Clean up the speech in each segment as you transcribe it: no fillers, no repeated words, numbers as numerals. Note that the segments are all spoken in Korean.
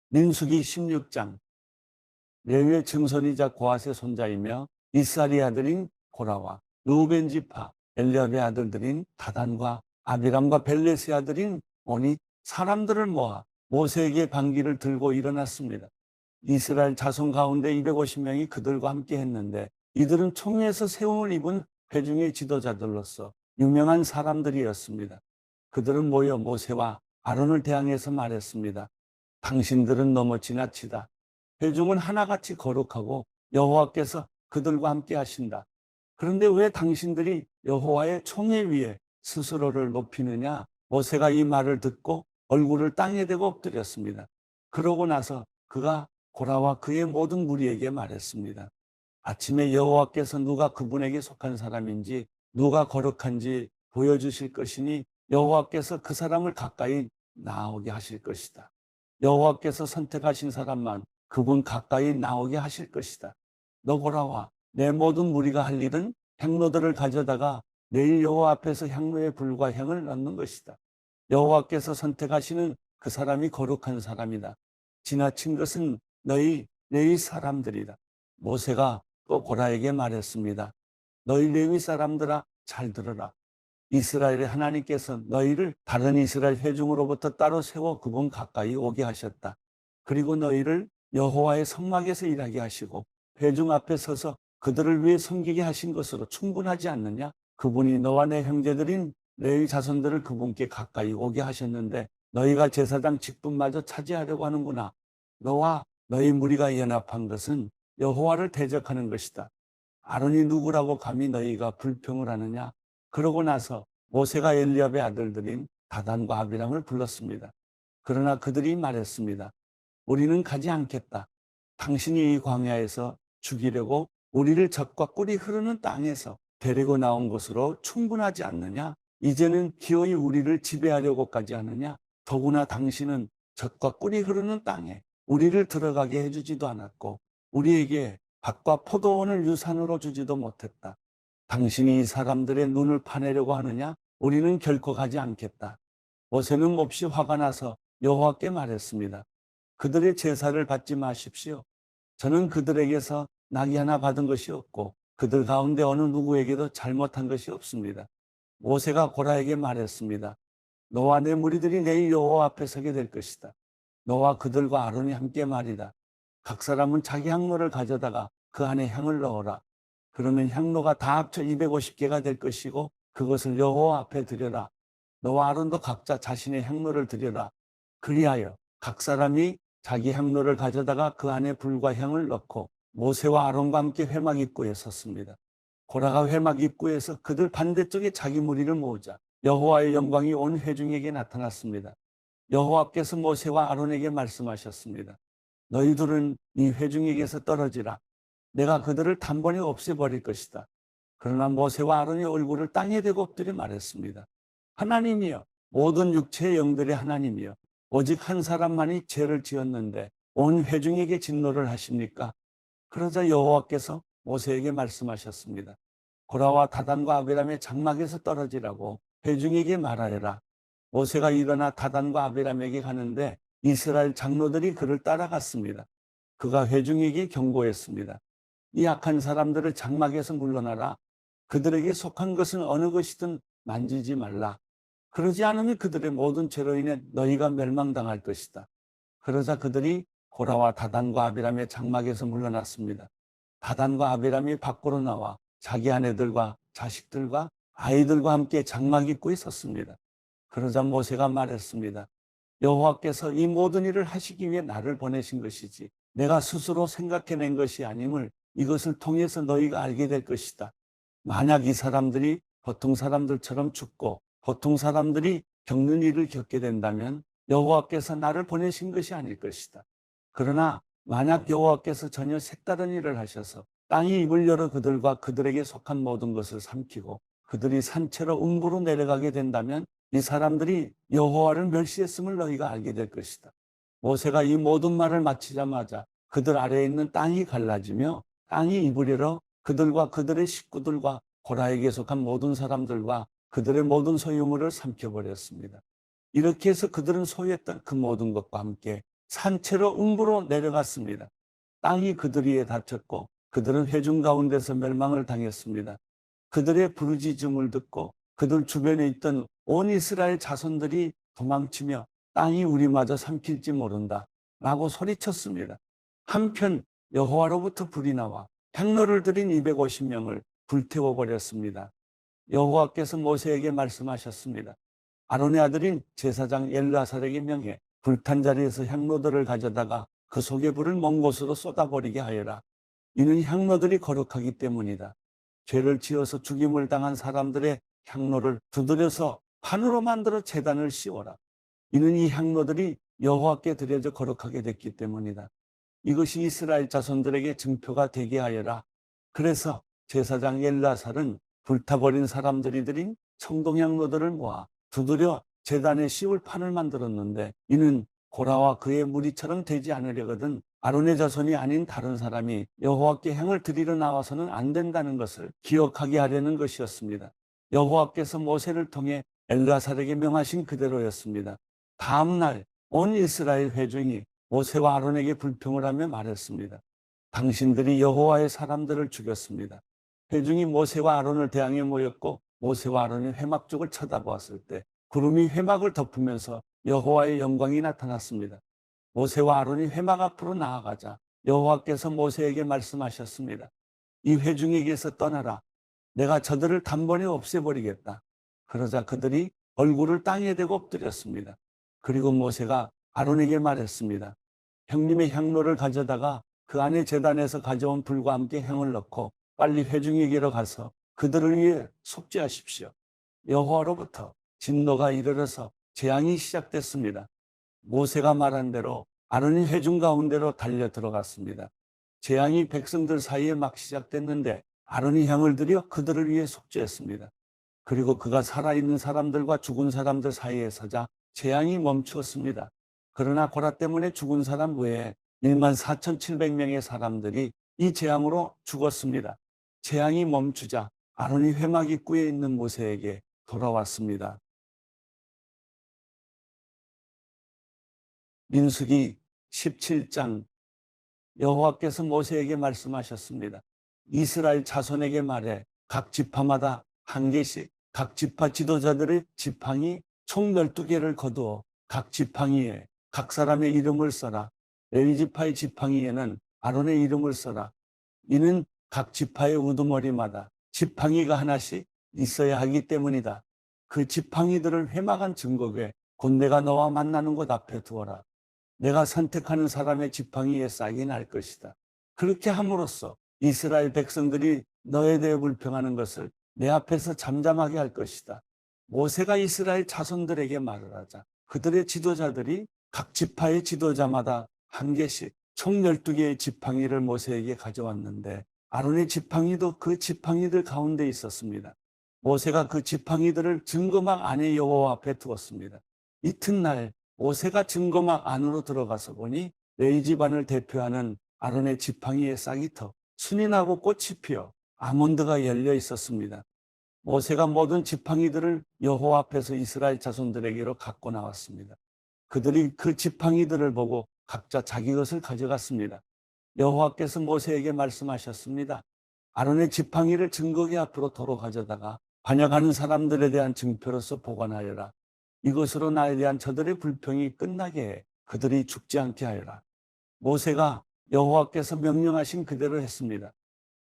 민수기 16장. 레위의 증손이자 고핫의 손자이며 이스라엘의 아들인 고라와 르우벤 지파 엘리압의 아들들인 다단과 아비람과 벨렛의 아들인 온이 사람들을 모아 모세에게 반기를 들고 일어났습니다. 이스라엘 자손 가운데 250명이 그들과 함께 했는데 이들은 총회에서 세움을 입은 회중의 지도자들로서 유명한 사람들이었습니다. 그들은 모여 모세와 아론을 대항해서 말했습니다. 당신들은 너무 지나치다. 회중은 하나같이 거룩하고 여호와께서 그들과 함께 하신다. 그런데 왜 당신들이 여호와의 총회 위에 스스로를 높이느냐? 모세가 이 말을 듣고 얼굴을 땅에 대고 엎드렸습니다. 그러고 나서 그가 고라와 그의 모든 무리에게 말했습니다. 아침에 여호와께서 누가 그분에게 속한 사람인지 누가 거룩한지 보여주실 것이니 여호와께서 그 사람을 가까이 나오게 하실 것이다. 여호와께서 선택하신 사람만 그분 가까이 나오게 하실 것이다. 너 고라와 내 모든 무리가 할 일은 향로들을 가져다가 내일 여호와 앞에서 향로에 불과 향을 넣는 것이다. 여호와께서 선택하시는 그 사람이 거룩한 사람이다. 지나친 것은 너희 레위 사람들이다. 모세가 또 고라에게 말했습니다. 너희 레위 사람들아 잘 들어라. 이스라엘의 하나님께서 너희를 다른 이스라엘 회중으로부터 따로 세워 그분 가까이 오게 하셨다. 그리고 너희를 여호와의 성막에서 일하게 하시고 회중 앞에 서서 그들을 위해 섬기게 하신 것으로 충분하지 않느냐? 그분이 너와 내 형제들인 레위 자손들을 그분께 가까이 오게 하셨는데 너희가 제사장 직분마저 차지하려고 하는구나. 너와 너희 무리가 연합한 것은 여호와를 대적하는 것이다. 아론이 누구라고 감히 너희가 불평을 하느냐? 그러고 나서 모세가 엘리압의 아들들인 다단과 아비람을 불렀습니다. 그러나 그들이 말했습니다. 우리는 가지 않겠다. 당신이 이 광야에서 죽이려고 우리를 적과 꿀이 흐르는 땅에서 데리고 나온 것으로 충분하지 않느냐? 이제는 기어이 우리를 지배하려고까지 하느냐? 더구나 당신은 적과 꿀이 흐르는 땅에 우리를 들어가게 해주지도 않았고 우리에게 밭과 포도원을 유산으로 주지도 못했다. 당신이 이 사람들의 눈을 파내려고 하느냐? 우리는 결코 가지 않겠다. 모세는 몹시 화가 나서 여호와께 말했습니다. 그들의 제사를 받지 마십시오. 저는 그들에게서 낙이 하나 받은 것이 없고 그들 가운데 어느 누구에게도 잘못한 것이 없습니다. 모세가 고라에게 말했습니다. 너와 내 무리들이 내일 여호와 앞에 서게 될 것이다. 너와 그들과 아론이 함께 말이다. 각 사람은 자기 향로를 가져다가 그 안에 향을 넣어라. 그러면 향로가 다 합쳐 250개가 될 것이고 그것을 여호와 앞에 드려라. 너와 아론도 각자 자신의 향로를 드려라. 그리하여 각 사람이 자기 향로를 가져다가 그 안에 불과 향을 넣고 모세와 아론과 함께 회막 입구에 섰습니다. 고라가 회막 입구에서 그들 반대쪽에 자기 무리를 모으자 여호와의 영광이 온 회중에게 나타났습니다. 여호와께서 모세와 아론에게 말씀하셨습니다. 너희들은 이 회중에게서 떨어지라. 내가 그들을 단번에 없애버릴 것이다. 그러나 모세와 아론의 얼굴을 땅에 대고 엎드려 말했습니다. 하나님이여, 모든 육체의 영들의 하나님이여, 오직 한 사람만이 죄를 지었는데 온 회중에게 진노를 하십니까? 그러자 여호와께서 모세에게 말씀하셨습니다. 고라와 다단과 아비람의 장막에서 떨어지라고 회중에게 말하여라. 모세가 일어나 다단과 아비람에게 가는데 이스라엘 장로들이 그를 따라갔습니다. 그가 회중에게 경고했습니다. 이 악한 사람들을 장막에서 물러나라. 그들에게 속한 것은 어느 것이든 만지지 말라. 그러지 않으면 그들의 모든 죄로 인해 너희가 멸망당할 것이다. 그러자 그들이 고라와 다단과 아비람의 장막에서 물러났습니다. 다단과 아비람이 밖으로 나와 자기 아내들과 자식들과 아이들과 함께 장막 입구에 섰습니다. 그러자 모세가 말했습니다. 여호와께서 이 모든 일을 하시기 위해 나를 보내신 것이지 내가 스스로 생각해낸 것이 아님을 이것을 통해서 너희가 알게 될 것이다. 만약 이 사람들이 보통 사람들처럼 죽고 보통 사람들이 겪는 일을 겪게 된다면 여호와께서 나를 보내신 것이 아닐 것이다. 그러나 만약 여호와께서 전혀 색다른 일을 하셔서 땅이 입을 열어 그들과 그들에게 속한 모든 것을 삼키고 그들이 산채로 음부로 내려가게 된다면 이 사람들이 여호와를 멸시했음을 너희가 알게 될 것이다. 모세가 이 모든 말을 마치자마자 그들 아래에 있는 땅이 갈라지며 땅이 입을 열어 그들과 그들의 식구들과 고라에게 속한 모든 사람들과 그들의 모든 소유물을 삼켜버렸습니다. 이렇게 해서 그들은 소유했던 그 모든 것과 함께 산채로 음부로 내려갔습니다. 땅이 그들 위에 닫혔고 그들은 회중 가운데서 멸망을 당했습니다. 그들의 부르짖음을 듣고 그들 주변에 있던 온 이스라엘 자손들이 도망치며 땅이 우리마저 삼킬지 모른다 라고 소리쳤습니다. 한편 여호와로부터 불이 나와 향로를 들인 250명을 불태워 버렸습니다. 여호와께서 모세에게 말씀하셨습니다. 아론의 아들인 제사장 엘르아살에게 명해 불탄 자리에서 향로들을 가져다가 그 속에 불을 먼 곳으로 쏟아버리게 하여라. 이는 향로들이 거룩하기 때문이다. 죄를 지어서 죽임을 당한 사람들의 향로를 두드려서 판으로 만들어 제단을 씌워라. 이는 이 향로들이 여호와께 드려져 거룩하게 됐기 때문이다. 이것이 이스라엘 자손들에게 증표가 되게 하여라. 그래서 제사장 엘르아살은 불타버린 사람들이 드린 청동향로들을 모아 두드려 제단에 씌울 판을 만들었는데 이는 고라와 그의 무리처럼 되지 않으려거든 아론의 자손이 아닌 다른 사람이 여호와께 향을 드리러 나와서는 안 된다는 것을 기억하게 하려는 것이었습니다. 여호와께서 모세를 통해 엘르아살에게 명하신 그대로였습니다. 다음 날 온 이스라엘 회중이 모세와 아론에게 불평을 하며 말했습니다. 당신들이 여호와의 사람들을 죽였습니다. 회중이 모세와 아론을 대항해 모였고 모세와 아론이 회막 쪽을 쳐다보았을 때 구름이 회막을 덮으면서 여호와의 영광이 나타났습니다. 모세와 아론이 회막 앞으로 나아가자 여호와께서 모세에게 말씀하셨습니다. 이 회중에게서 떠나라. 내가 저들을 단번에 없애버리겠다. 그러자 그들이 얼굴을 땅에 대고 엎드렸습니다. 그리고 모세가 아론에게 말했습니다. 형님의 향로를 가져다가 그 안에 제단에서 가져온 불과 함께 향을 넣고 빨리 회중에게로 가서 그들을 위해 속죄하십시오. 여호와로부터 진노가 이르러서 재앙이 시작됐습니다. 모세가 말한 대로 아론이 회중 가운데로 달려 들어갔습니다. 재앙이 백성들 사이에 막 시작됐는데 아론이 향을 들여 그들을 위해 속죄했습니다. 그리고 그가 살아있는 사람들과 죽은 사람들 사이에 서자 재앙이 멈추었습니다. 그러나 고라 때문에 죽은 사람 외에 14,700명의 사람들이 이 재앙으로 죽었습니다. 재앙이 멈추자 아론이 회막 입구에 있는 모세에게 돌아왔습니다. 민수기 17장 여호와께서 모세에게 말씀하셨습니다. 이스라엘 자손에게 말해 각 지파마다 한 개씩 각 지파 지도자들의 지팡이 총 12개를 거두어 각 지팡이에 각 사람의 이름을 써라. 레위 지파의 지팡이에는 아론의 이름을 써라. 이는 각 지파의 우두머리마다 지팡이가 하나씩 있어야 하기 때문이다. 그 지팡이들을 회막한 증거궤 곧 내가 너와 만나는 곳 앞에 두어라. 내가 선택하는 사람의 지팡이에 싹이 날 것이다. 그렇게 함으로써 이스라엘 백성들이 너에 대해 불평하는 것을 내 앞에서 잠잠하게 할 것이다. 모세가 이스라엘 자손들에게 말을 하자 그들의 지도자들이 각 지파의 지도자마다 한 개씩 총 12개의 지팡이를 모세에게 가져왔는데 아론의 지팡이도 그 지팡이들 가운데 있었습니다. 모세가 그 지팡이들을 증거막 안에 여호와 앞에 두었습니다. 이튿날 모세가 증거막 안으로 들어가서 보니 레위 집안을 대표하는 아론의 지팡이의 싹이 터 순이 나고 꽃이 피어 아몬드가 열려 있었습니다. 모세가 모든 지팡이들을 여호와 앞에서 이스라엘 자손들에게로 갖고 나왔습니다. 그들이 그 지팡이들을 보고 각자 자기 것을 가져갔습니다. 여호와께서 모세에게 말씀하셨습니다. 아론의 지팡이를 증거궤 앞으로 도로 가져다가 반역하는 사람들에 대한 증표로서 보관하여라. 이것으로 나에 대한 저들의 불평이 끝나게 해 그들이 죽지 않게 하여라. 모세가 여호와께서 명령하신 그대로 했습니다.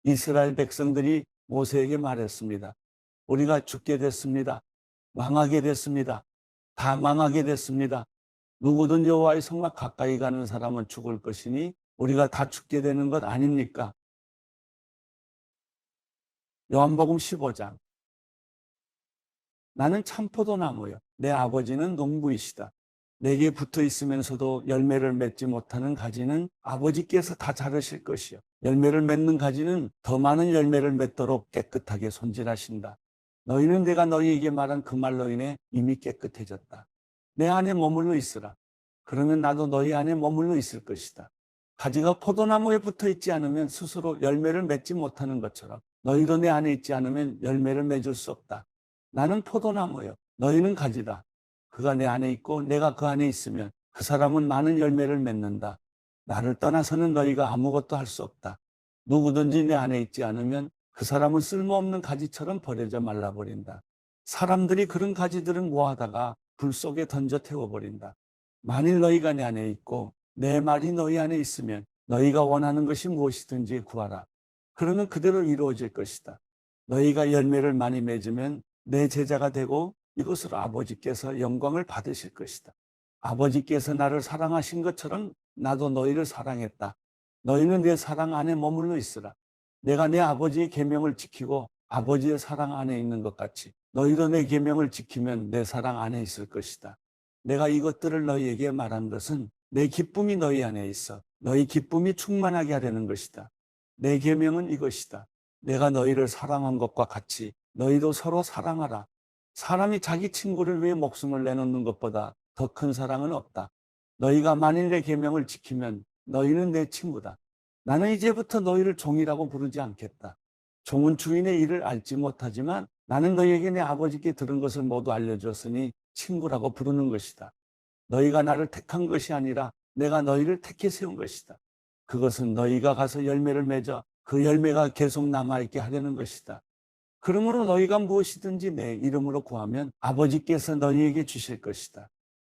이스라엘 백성들이 모세에게 말했습니다. 우리가 죽게 됐습니다. 망하게 됐습니다. 다 망하게 됐습니다. 누구든 여호와의 성막 가까이 가는 사람은 죽을 것이니 우리가 다 죽게 되는 것 아닙니까? 요한복음 15장 나는 참포도나무요 내 아버지는 농부이시다. 내게 붙어 있으면서도 열매를 맺지 못하는 가지는 아버지께서 다 자르실 것이요 열매를 맺는 가지는 더 많은 열매를 맺도록 깨끗하게 손질하신다. 너희는 내가 너희에게 말한 그 말로 인해 이미 깨끗해졌다. 내 안에 머물러 있으라. 그러면 나도 너희 안에 머물러 있을 것이다. 가지가 포도나무에 붙어 있지 않으면 스스로 열매를 맺지 못하는 것처럼 너희도 내 안에 있지 않으면 열매를 맺을 수 없다. 나는 포도나무요 너희는 가지다. 그가 내 안에 있고 내가 그 안에 있으면 그 사람은 많은 열매를 맺는다. 나를 떠나서는 너희가 아무것도 할 수 없다. 누구든지 내 안에 있지 않으면 그 사람은 쓸모없는 가지처럼 버려져 말라버린다. 사람들이 그런 가지들은 모아다가 불 속에 던져 태워버린다. 만일 너희가 내 안에 있고 내 말이 너희 안에 있으면 너희가 원하는 것이 무엇이든지 구하라. 그러면 그대로 이루어질 것이다. 너희가 열매를 많이 맺으면 내 제자가 되고 이것으로 아버지께서 영광을 받으실 것이다. 아버지께서 나를 사랑하신 것처럼 나도 너희를 사랑했다. 너희는 내 사랑 안에 머물러 있으라. 내가 내 아버지의 계명을 지키고 아버지의 사랑 안에 있는 것 같이 너희도 내 계명을 지키면 내 사랑 안에 있을 것이다. 내가 이것들을 너희에게 말한 것은 내 기쁨이 너희 안에 있어 너희 기쁨이 충만하게 하려는 것이다. 내 계명은 이것이다. 내가 너희를 사랑한 것과 같이 너희도 서로 사랑하라. 사람이 자기 친구를 위해 목숨을 내놓는 것보다 더 큰 사랑은 없다. 너희가 만일 내 계명을 지키면 너희는 내 친구다. 나는 이제부터 너희를 종이라고 부르지 않겠다. 종은 주인의 일을 알지 못하지만 나는 너희에게 내 아버지께 들은 것을 모두 알려줬으니 친구라고 부르는 것이다. 너희가 나를 택한 것이 아니라 내가 너희를 택해 세운 것이다. 그것은 너희가 가서 열매를 맺어 그 열매가 계속 남아있게 하려는 것이다. 그러므로 너희가 무엇이든지 내 이름으로 구하면 아버지께서 너희에게 주실 것이다.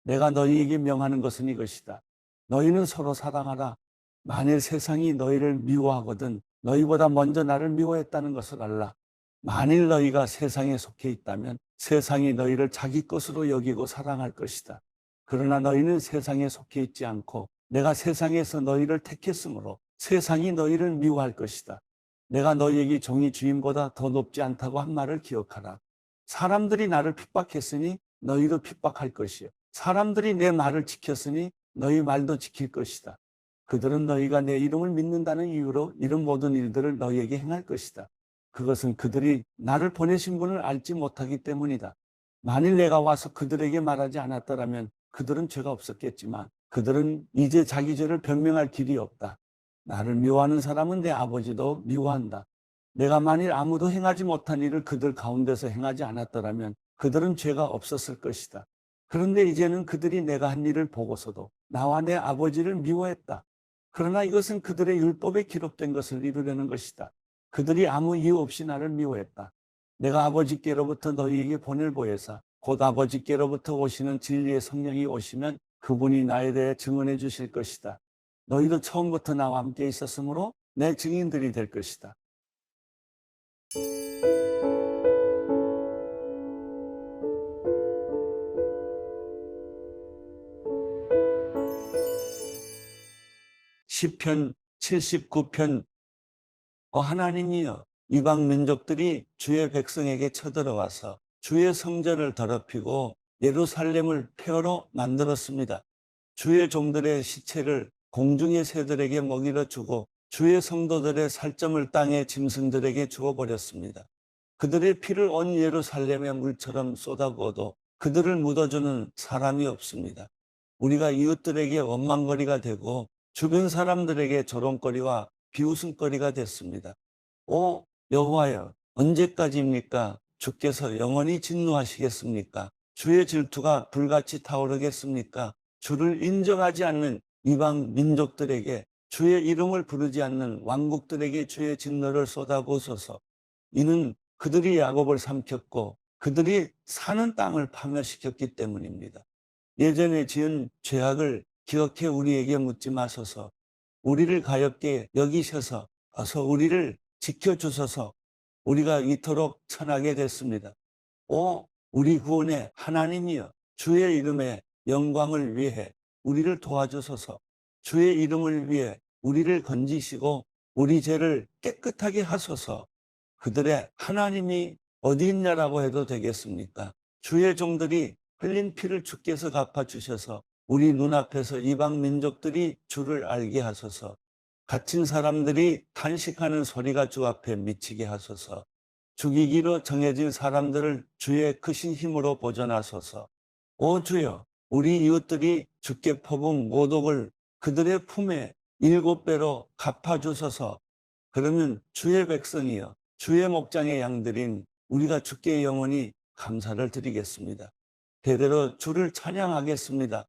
내가 너희에게 명하는 것은 이것이다. 너희는 서로 사랑하라. 만일 세상이 너희를 미워하거든 너희보다 먼저 나를 미워했다는 것을 알라. 만일 너희가 세상에 속해 있다면 세상이 너희를 자기 것으로 여기고 사랑할 것이다. 그러나 너희는 세상에 속해 있지 않고 내가 세상에서 너희를 택했으므로 세상이 너희를 미워할 것이다. 내가 너희에게 종이 주인보다 더 높지 않다고 한 말을 기억하라. 사람들이 나를 핍박했으니 너희도 핍박할 것이요. 사람들이 내 말을 지켰으니 너희 말도 지킬 것이다. 그들은 너희가 내 이름을 믿는다는 이유로 이런 모든 일들을 너희에게 행할 것이다. 그것은 그들이 나를 보내신 분을 알지 못하기 때문이다. 만일 내가 와서 그들에게 말하지 않았더라면 그들은 죄가 없었겠지만 그들은 이제 자기 죄를 변명할 길이 없다. 나를 미워하는 사람은 내 아버지도 미워한다. 내가 만일 아무도 행하지 못한 일을 그들 가운데서 행하지 않았더라면 그들은 죄가 없었을 것이다. 그런데 이제는 그들이 내가 한 일을 보고서도 나와 내 아버지를 미워했다. 그러나 이것은 그들의 율법에 기록된 것을 이루려는 것이다. 그들이 아무 이유 없이 나를 미워했다. 내가 아버지께로부터 너희에게 본을 보혜사 곧 아버지께로부터 오시는 진리의 성령이 오시면 그분이 나에 대해 증언해 주실 것이다. 너희도 처음부터 나와 함께 있었으므로 내 증인들이 될 것이다. 시편 79편 하나님이여 이방 민족들이 주의 백성에게 쳐들어와서 주의 성전을 더럽히고 예루살렘을 폐허로 만들었습니다. 주의 종들의 시체를 공중의 새들에게 먹이러 주고 주의 성도들의 살점을 땅의 짐승들에게 주어버렸습니다. 그들의 피를 온 예루살렘의 물처럼 쏟아부어도 그들을 묻어주는 사람이 없습니다. 우리가 이웃들에게 원망거리가 되고 주변 사람들에게 조롱거리와 비웃음거리가 됐습니다. 오 여호와여 언제까지입니까? 주께서 영원히 진노하시겠습니까? 주의 질투가 불같이 타오르겠습니까? 주를 인정하지 않는 이방 민족들에게 주의 이름을 부르지 않는 왕국들에게 주의 진노를 쏟아부으소서. 이는 그들이 야곱을 삼켰고 그들이 사는 땅을 파멸시켰기 때문입니다. 예전에 지은 죄악을 기억해 우리에게 묻지 마소서. 우리를 가엾게 여기셔서 어서 우리를 지켜주소서. 우리가 이토록 천하게 됐습니다. 오 우리 구원의 하나님이여 주의 이름의 영광을 위해 우리를 도와주소서. 주의 이름을 위해 우리를 건지시고 우리 죄를 깨끗하게 하소서. 그들의 하나님이 어디 있냐라고 해도 되겠습니까? 주의 종들이 흘린 피를 주께서 갚아주셔서 우리 눈앞에서 이방 민족들이 주를 알게 하소서. 갇힌 사람들이 탄식하는 소리가 주 앞에 미치게 하소서. 죽이기로 정해진 사람들을 주의 크신 힘으로 보존하소서. 오 주여 우리 이웃들이 주께 퍼부은 모독을 그들의 품에 7배로 갚아주소서. 그러면 주의 백성이여 주의 목장의 양들인 우리가 주께 영원히 감사를 드리겠습니다. 대대로 주를 찬양하겠습니다.